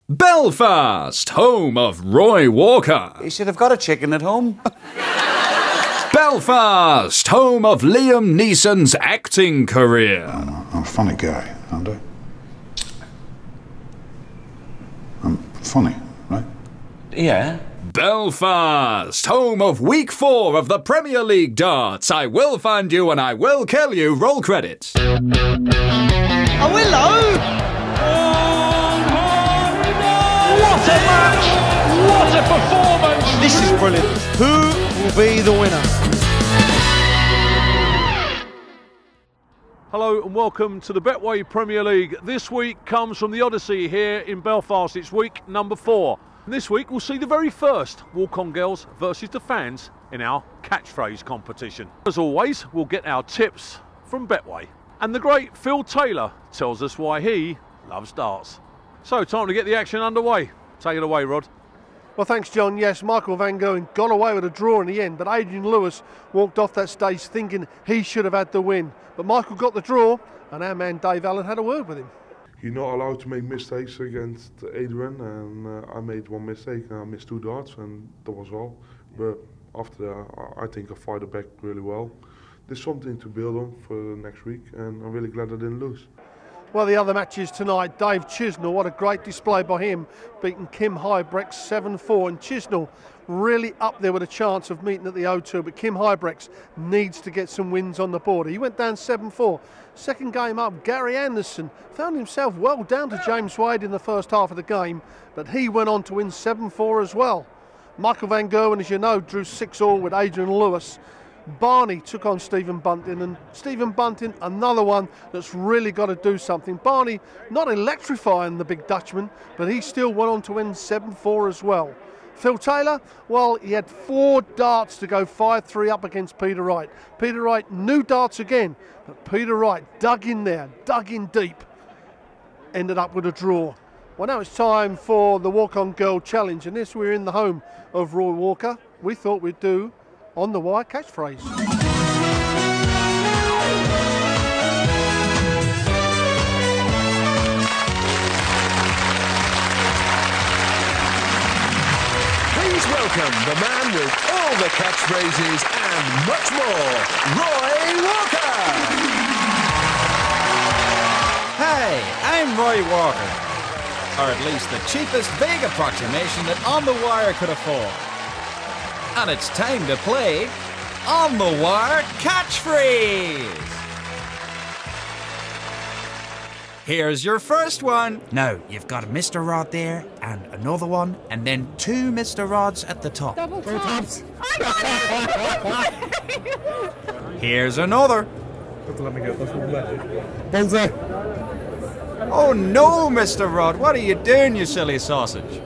Belfast, home of Roy Walker. You should have got a chicken at home. Belfast, home of Liam Neeson's acting career. I'm a funny guy, aren't I? I'm funny, right? Yeah. Belfast, home of week 4 of the Premier League darts. I will find you and I will kill you. Roll credits. Oh, hello! What a match! What a performance! This is brilliant. Who will be the winner? Hello and welcome to the Betway Premier League. This week comes from the Odyssey here in Belfast. It's week number 4. And this week we'll see the very first walk-on girls versus the fans in our catchphrase competition. As always, we'll get our tips from Betway. And the great Phil Taylor tells us why he loves darts. So time to get the action underway. Take it away, Rod. Well, thanks, John. Yes, Michael Van Gerwen got away with a draw in the end, but Adrian Lewis walked off that stage thinking he should have had the win. But Michael got the draw, and our man Dave Allen had a word with him. You're not allowed to make mistakes against Adrian, and I made one mistake and I missed 2 darts, and that was all. But after that, I think I fired back really well. There's something to build on for next week, and I'm really glad I didn't lose. Well, the other matches tonight, Dave Chisnall, what a great display by him, beating Kim Huybrechts 7-4, and Chisnall really up there with a chance of meeting at the O2, but Kim Huybrechts needs to get some wins on the board. He went down 7-4. Second game up, Gary Anderson found himself well down to James Wade in the first half of the game, but he went on to win 7-4 as well. Michael Van Gerwen, as you know, drew 6-all with Adrian Lewis. Barney took on Stephen Bunting, and Stephen Bunting, another one that's really got to do something. Barney not electrifying the big Dutchman, but he still went on to win 7-4 as well. Phil Taylor, well, he had 4 darts to go 5-3 up against Peter Wright. Peter Wright, new darts again, but Peter Wright dug in there, dug in deep, ended up with a draw. Well, now it's time for the Walk-On Girl Challenge, and this we're in the home of Roy Walker. We thought we'd do On the Wire catchphrase. Please welcome the man with all the catchphrases and much more, Roy Walker! Hey, I'm Roy Walker. Or at least the cheapest vague approximation that On the Wire could afford. And it's time to play On the Wire Catchphrase! Here's your first one. Now, you've got a Mr. Rod there, and another one, and then 2 Mr. Rods at the top. Double tops. I got it! Here's another. Let me get this one back. Bullseye. Oh no, Mr. Rod, what are you doing, you silly sausage?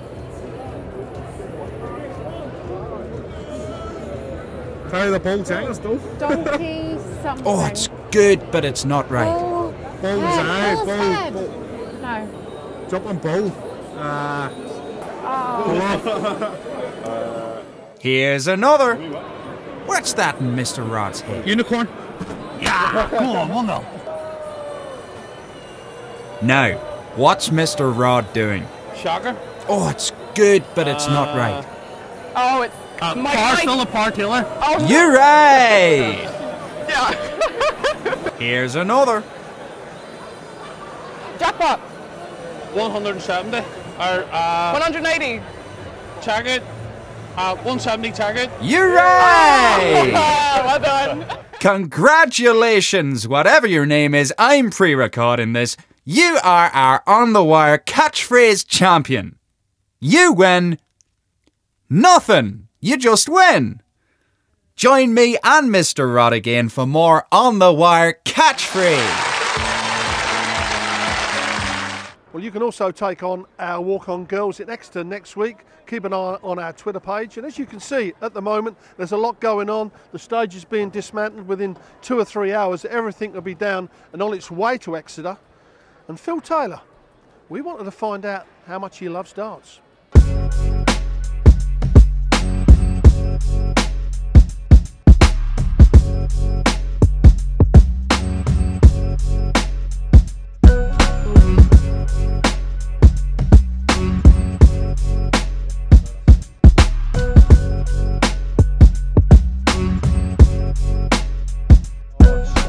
Try the bullseye, still. Donkey something. Oh, it's good, but it's not right. Bullseye. Bull. No. Jump on bull. Here's another. What's that in Mr. Rod's head? Unicorn. Yeah, come on, 1-0. Now, what's Mr. Rod doing? Shocker. Oh, it's good, but it's not right. Oh, it's Still a par Taylor. Oh, You're right. yeah. Here's another. Jackpot. 170. Or 180. target. 170 target. You're right. Well done. Congratulations, whatever your name is. I'm pre-recording this. You are our On the Wire catchphrase champion. You win nothing. You just win. Join me and Mr. Rod again for more On the Wire catchphrase. Well, you can also take on our Walk-On Girls at Exeter next week. Keep an eye on our Twitter page. And as you can see, at the moment, there's a lot going on. The stage is being dismantled within 2 or 3 hours. Everything will be down and on its way to Exeter. And Phil Taylor, we wanted to find out how much he loves darts.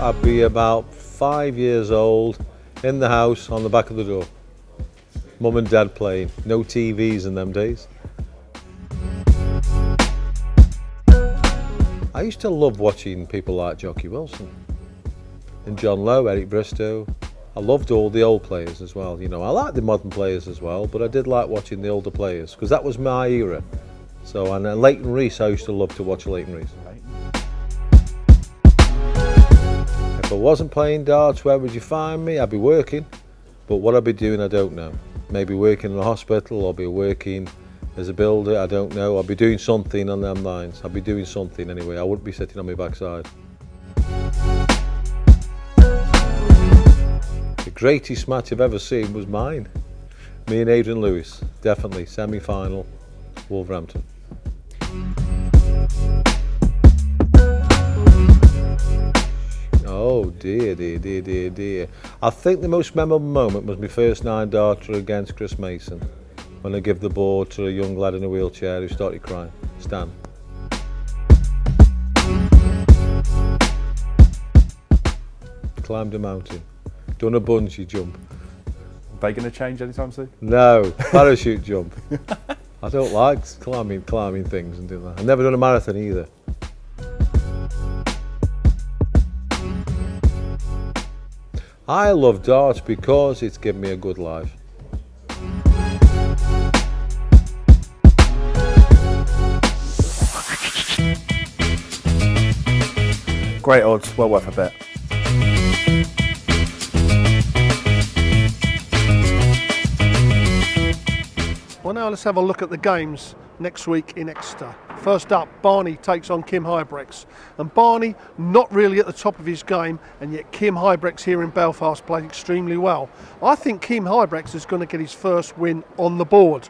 I'd be about 5 years old, in the house, on the back of the door. Mum and Dad playing. No TVs in them days. I used to love watching people like Jockey Wilson and John Lowe, Eric Bristow. I loved all the old players as well. You know, I like the modern players as well, but I did like watching the older players because that was my era. So, and Leighton Rees, I used to love to watch Leighton Rees. If I wasn't playing darts, where would you find me? I'd be working, but what I'd be doing, I don't know. Maybe working in a hospital, or be working as a builder, I don't know. I'll be doing something on them lines. I'll be doing something anyway. I wouldn't be sitting on my backside. The greatest match I've ever seen was mine. Me and Adrian Lewis, definitely, semi-final, Wolverhampton. Oh dear, dear, dear, dear, dear. I think the most memorable moment was my first 9-darter against Chris Mason, when I gave the board to a young lad in a wheelchair who started crying. Stan. Climbed a mountain, done a bungee jump. Are they going to change anytime soon? No, parachute jump. I don't like climbing things and doing that. I've never done a marathon either. I love darts because it's given me a good life. Great odds, well worth a bet. Well, now let's have a look at the games next week in Exeter. First up, Barney takes on Kim Huybrechts. And Barney, not really at the top of his game, and yet Kim Huybrechts here in Belfast played extremely well. I think Kim Huybrechts is going to get his first win on the board.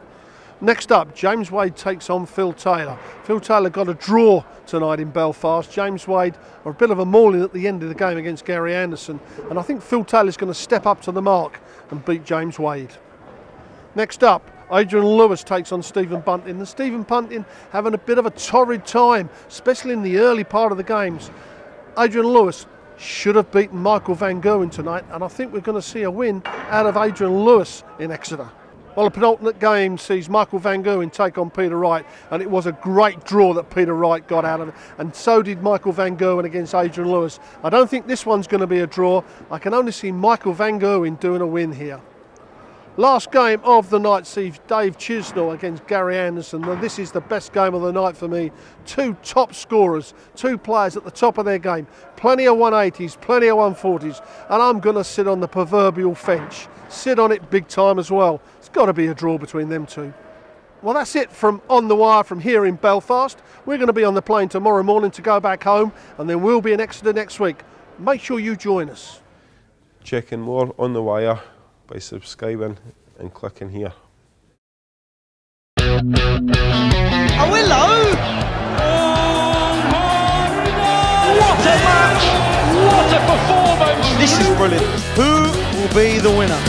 Next up, James Wade takes on Phil Taylor. Phil Taylor got a draw tonight in Belfast. James Wade are a bit of a mauling at the end of the game against Gary Anderson, and I think Phil Taylor's going to step up to the mark and beat James Wade. Next up, Adrian Lewis takes on Stephen Bunting, and Stephen Bunting having a bit of a torrid time, especially in the early part of the games. Adrian Lewis should have beaten Michael Van Gerwen tonight, and I think we're going to see a win out of Adrian Lewis in Exeter. Well, the penultimate game sees Michael Van Gerwen take on Peter Wright, and it was a great draw that Peter Wright got out of it, and so did Michael Van Gerwen against Adrian Lewis. I don't think this one's going to be a draw. I can only see Michael Van Gerwen doing a win here. Last game of the night sees Dave Chisnall against Gary Anderson. Now, this is the best game of the night for me. Two top scorers, two players at the top of their game. Plenty of 180s, plenty of 140s, and I'm going to sit on the proverbial fence. Sit on it big time as well. It's got to be a draw between them two. Well, that's it from On The Wire from here in Belfast. We're going to be on the plane tomorrow morning to go back home, and then we'll be in Exeter next week. Make sure you join us. Checking more On The Wire by subscribing and clicking here. Oh, hello! What a match! What a performance! This is brilliant. Who will be the winner?